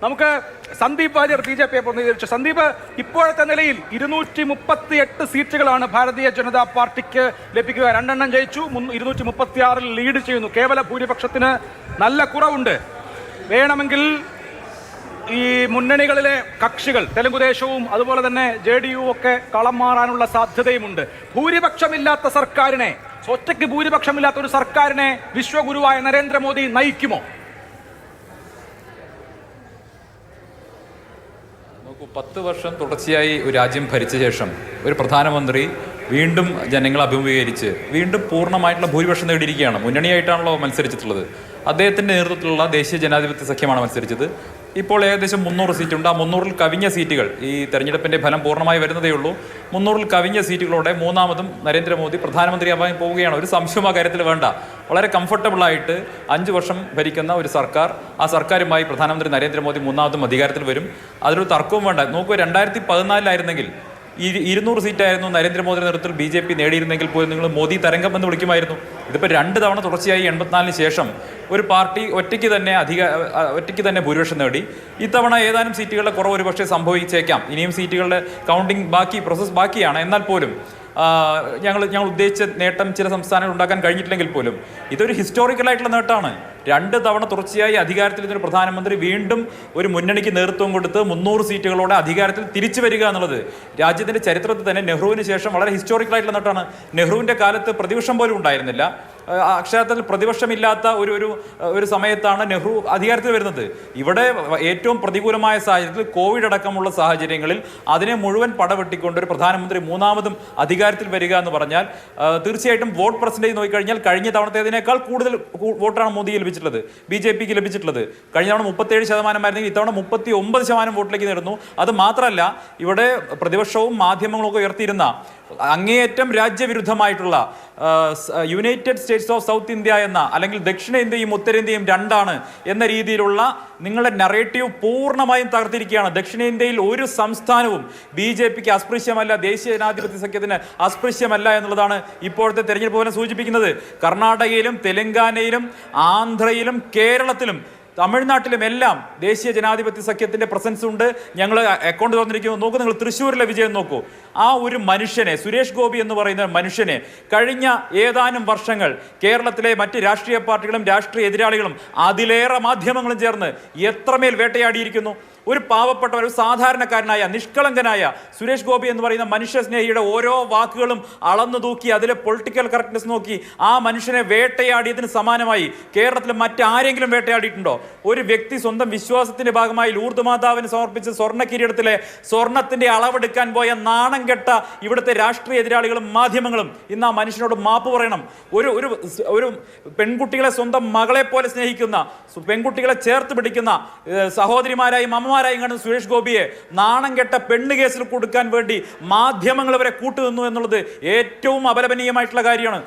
നമുക്ക് സന്ദീപ് വാര്യർ BJP പ്രതിനിധീകരിച്ചു. സന്ദീപ്, ഇപ്പോഴത്തെ നിലയിൽ 238 സീറ്റുകളാണ് ഭാരതീയ ജനതാ പാർട്ടിക്ക് ലഭിക്കുക. 2 എണ്ണം ജയിച്ചു, 236 ലീഡ് ചെയ്യുന്നു. കേവല ഭൂരിപക്ഷത്തിന് നല്ല കുറവുണ്ട്. വേണമെങ്കിൽ ഈ മുന്നണികളിലെ കക്ഷികൾ തെലുങ്കുദേശവും അതുപോലെ തന്നെ JDU ഒക്കെ കളം മാറാനുള്ള സാധ്യതയുമുണ്ട്. ഭൂരിപക്ഷമില്ലാത്ത സർക്കാരിനെ, ഒറ്റയ്ക്ക് ഭൂരിപക്ഷമില്ലാത്ത ഒരു സർക്കാരിനെ വിശ്വഗുരുവായ നരേന്ദ്രമോദി നയിക്കുമോ? 10 വർഷം തുടർച്ചയായി ഒരു രാജ്യം ഭരിച്ച ശേഷം ഒരു പ്രധാനമന്ത്രി വീണ്ടും ജനങ്ങളെ അഭിമുഖീകരിച്ച് വീണ്ടും പൂർണ്ണമായിട്ടുള്ള ഭൂരിപക്ഷം നേടിയിരിക്കുകയാണ്. മുന്നണിയായിട്ടാണല്ലോ മത്സരിച്ചിട്ടുള്ളത്. അദ്ദേഹത്തിൻ്റെ നേതൃത്വത്തിലുള്ള ദേശീയ ജനാധിപത്യ സഖ്യമാണ് മത്സരിച്ചത്. ഇപ്പോൾ ഏകദേശം 300 സീറ്റുണ്ട്. ആ 300-ൽ കവിഞ്ഞ സീറ്റുകൾ, ഈ തെരഞ്ഞെടുപ്പിൻ്റെ ഫലം പൂർണ്ണമായി വരുന്നതേ ഉള്ളൂ, 300-ൽ കവിഞ്ഞ സീറ്റുകളോടെ മൂന്നാമതും നരേന്ദ്രമോദി പ്രധാനമന്ത്രിയാവാൻ പോവുകയാണ്. ഒരു സംശയം ആ കാര്യത്തിൽ വേണ്ട. വളരെ കംഫർട്ടബിളായിട്ട് 5 വർഷം ഭരിക്കുന്ന ഒരു സർക്കാർ, ആ സർക്കാരുമായി പ്രധാനമന്ത്രി നരേന്ദ്രമോദി മൂന്നാമതും അധികാരത്തിൽ വരും. അതിലൊരു തർക്കവും വേണ്ട. നോക്കൂ, 2014-ലായിരുന്നെങ്കിൽ 200 സീറ്റായിരുന്നു നരേന്ദ്രമോദിയുടെ നേതൃത്വത്തിൽ BJP നേടിയിരുന്നെങ്കിൽ പോലും നിങ്ങൾ മോദി തരംഗം എന്ന് വിളിക്കുമായിരുന്നു. ഇതിപ്പോൾ 2 തവണ തുടർച്ചയായി 84-ന് ശേഷം ഒരു പാർട്ടി ഒറ്റയ്ക്ക് തന്നെ ഭൂരിപക്ഷം നേടി. ഇത്തവണ ഏതാനും സീറ്റുകളുടെ കുറവ് ഒരുപക്ഷെ സംഭവിച്ചേക്കാം. ഇനിയും സീറ്റുകളുടെ കൗണ്ടിങ് പ്രോസസ്സ് ബാക്കിയാണ്. എന്നാൽ പോലും ഞങ്ങൾ ഉദ്ദേശിച്ച നേട്ടം ചില സംസ്ഥാനങ്ങൾ ഉണ്ടാക്കാൻ കഴിഞ്ഞിട്ടില്ലെങ്കിൽ പോലും ഇതൊരു ഹിസ്റ്റോറിക്കലായിട്ടുള്ള നേട്ടമാണ്. 2 തവണ തുടർച്ചയായി അധികാരത്തിൽ ഇരുന്നൊരു പ്രധാനമന്ത്രി വീണ്ടും ഒരു മുന്നണിക്ക് നേതൃത്വം കൊടുത്ത് 300 സീറ്റുകളോടെ അധികാരത്തിൽ തിരിച്ചു വരിക എന്നുള്ളത് രാജ്യത്തിൻ്റെ ചരിത്രത്തിൽ തന്നെ നെഹ്റുവിന് ശേഷം വളരെ ഹിസ്റ്റോറിക്കലായിട്ടുള്ള നേട്ടമാണ്. നെഹ്റുവിൻ്റെ കാലത്ത് പ്രതിപക്ഷം പോലും ഉണ്ടായിരുന്നില്ല. അക്ഷരത്തിൽ പ്രതിപക്ഷമില്ലാത്ത ഒരു സമയത്താണ് നെഹ്റു അധികാരത്തിൽ വരുന്നത്. ഇവിടെ ഏറ്റവും പ്രതികൂലമായ സാഹചര്യത്തിൽ, കോവിഡ് അടക്കമുള്ള സാഹചര്യങ്ങളിൽ അതിനെ മുഴുവൻ പടവെട്ടിക്കൊണ്ട് ഒരു പ്രധാനമന്ത്രി മൂന്നാമതും അധികാരത്തിൽ വരിക എന്ന് പറഞ്ഞാൽ തീർച്ചയായിട്ടും വോട്ട് പെർസെൻറ്റേജ് നോക്കിക്കഴിഞ്ഞാൽ കഴിഞ്ഞ തവണത്തേതിനേക്കാൾ കൂടുതൽ വോട്ടാണ് മോദിക്ക് ലഭിച്ചിട്ടുള്ളത്, BJPക്ക് ലഭിച്ചിട്ടുള്ളത്. കഴിഞ്ഞ തവണ 37% ഇത്തവണ 39% വോട്ടിലേക്ക് നേടുന്നു. അത് മാത്രമല്ല, ഇവിടെ പ്രതിപക്ഷവും മാധ്യമങ്ങളും ഒക്കെ ഉയർത്തിയിരുന്ന അങ്ങേയറ്റം രാജ്യവിരുദ്ധമായിട്ടുള്ള United States of South India എന്ന, അല്ലെങ്കിൽ ദക്ഷിണേന്ത്യയും ഉത്തരേന്ത്യയും രണ്ടാണ് എന്ന രീതിയിലുള്ള നിങ്ങളുടെ നറേറ്റീവ് പൂർണ്ണമായും തകർത്തിരിക്കുകയാണ്. ദക്ഷിണേന്ത്യയിൽ ഒരു സംസ്ഥാനവും BJPക്ക് അസ്പൃശ്യമല്ല, ദേശീയ ജനാധിപത്യ സഖ്യത്തിന് അസ്പൃശ്യമല്ല എന്നുള്ളതാണ് ഇപ്പോഴത്തെ തെരഞ്ഞെടുപ്പ് ഫലം സൂചിപ്പിക്കുന്നത്. കർണാടകയിലും തെലങ്കാനയിലും ആന്ധ്രയിലും കേരളത്തിലും തമിഴ്നാട്ടിലും എല്ലാം ദേശീയ ജനാധിപത്യ സഖ്യത്തിൻ്റെ പ്രസൻസ് ഉണ്ട്. ഞങ്ങൾ അക്കൗണ്ട് തുറന്നിരിക്കുന്നു. നോക്കൂ, നിങ്ങൾ തൃശ്ശൂരിലെ വിജയം നോക്കൂ. ആ ഒരു മനുഷ്യനെ, സുരേഷ് ഗോപി എന്ന് പറയുന്ന മനുഷ്യനെ കഴിഞ്ഞ ഏതാനും വർഷങ്ങൾ കേരളത്തിലെ മറ്റ് രാഷ്ട്രീയ പാർട്ടികളും രാഷ്ട്രീയ എതിരാളികളും അതിലേറെ മാധ്യമങ്ങളും ചേർന്ന് എത്രമേൽ വേട്ടയാടിയിരിക്കുന്നു. ഒരു പാവപ്പെട്ട, ഒരു സാധാരണക്കാരനായ നിഷ്കളങ്കനായ സുരേഷ് ഗോപി എന്ന് പറയുന്ന മനുഷ്യസ്നേഹിയുടെ ഓരോ വാക്കുകളും അളന്നു തൂക്കി അതിലെ പൊളിറ്റിക്കൽ കറക്റ്റ്നെസ് നോക്കി ആ മനുഷ്യനെ വേട്ടയാടിയതിന് സമാനമായി കേരളത്തിൽ മറ്റാരെങ്കിലും വേട്ടയാടിയിട്ടുണ്ടോ? ഒരു വ്യക്തി സ്വന്തം വിശ്വാസത്തിന്റെ ഭാഗമായി ലൂർദ് മാതാവിന് സമർപ്പിച്ച സ്വർണ്ണ കിരീടത്തിലെ സ്വർണത്തിന്റെ അളവെടുക്കാൻ പോയ നാണം കെട്ട ഇവിടുത്തെ രാഷ്ട്രീയ എതിരാളികളും മാധ്യമങ്ങളും ഇന്ന് ആ മനുഷ്യനോട് മാപ്പ് പറയണം. ഒരു പെൺകുട്ടികളെ സ്വന്തം മകളെ പോലെ സ്നേഹിക്കുന്ന, പെൺകുട്ടികളെ ചേർത്ത് പിടിക്കുന്ന സഹോദരിമാരായും അമ്മമാരായും കാണുന്ന സുരേഷ് ഗോപിയെ നാണം കെട്ട പെണ്ണ് കേസിൽ കൊടുക്കാൻ വേണ്ടി മാധ്യമങ്ങൾ വരെ കൂട്ടുനിന്നു എന്നുള്ളത് ഏറ്റവും അപലപനീയമായിട്ടുള്ള കാര്യമാണ്.